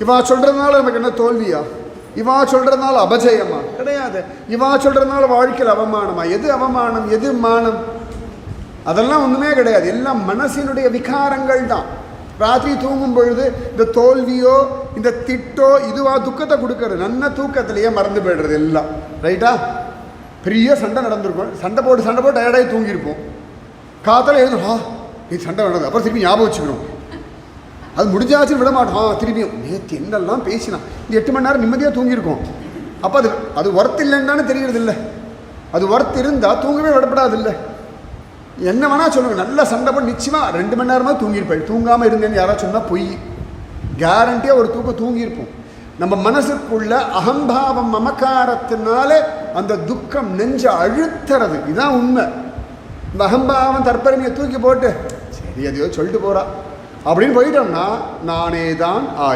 இவா சொல்கிறதுனால நமக்கு என்ன தோல்வியா? இவா சொல்கிறதுனால அபஜயமா? கிடையாது. இவா சொல்கிறதுனால வாழ்க்கையில் அவமானமா? எது அவமானம், எது மானம்? அதெல்லாம் ஒன்றுமே கிடையாது. எல்லாம் மனசினுடைய விகாரங்கள் தான். ராத்திரி தூங்கும் பொழுது இந்த தோல்வியோ இந்த திட்டோ இதுவா துக்கத்தை கொடுக்கறது. நல்ல தூக்கத்திலேயே மறந்து போய்டுறது எல்லாம். ரைட்டா? பெரிய சண்டை நடந்திருக்கும், சண்டை போட்டு டயர்டாகி தூங்கியிருப்போம். காத்தால எழுதும், இது சண்டை நடந்தது, அப்புறம் திருப்பி ஞாபகம் வச்சுக்கணும். அது முடிஞ்சாச்சுன்னு விட மாட்டோம். திரும்பியும் நேற்று என்னெல்லாம் பேசினா இந்த 8 மணி நேரம் நிம்மதியாக தூங்கியிருக்கோம். அப்போ அது ஒர்த் இல்லைன்னு தெரியறது இல்லை. அது ஒர்த் இருந்தால் தூங்கவே விடப்படாது. இல்லை என்ன வேணால் சொல்லுங்கள், நல்லா சண்டை போட்டு நிச்சயமாக 2 மணி நேரமாக தூங்கியிருப்பேன். தூங்காமல் இருந்தேன்னு யாராவது சொன்னால் பொய். கேரண்டியாக ஒரு தூக்கம் தூங்கியிருப்போம். நம்ம மனசுக்குள்ள அகம்பாவம் மமக்காரத்தினால அந்த துக்கம் நெஞ்ச அழுத்துறது. இதுதான் உண்மை. இந்த அகம்பாவம் தற்பெருமையை தூக்கி போட்டு சரி அதையோ சொல்லிட்டு போகிறா அப்படின்னு போயிட்டோம்னா நானே தான்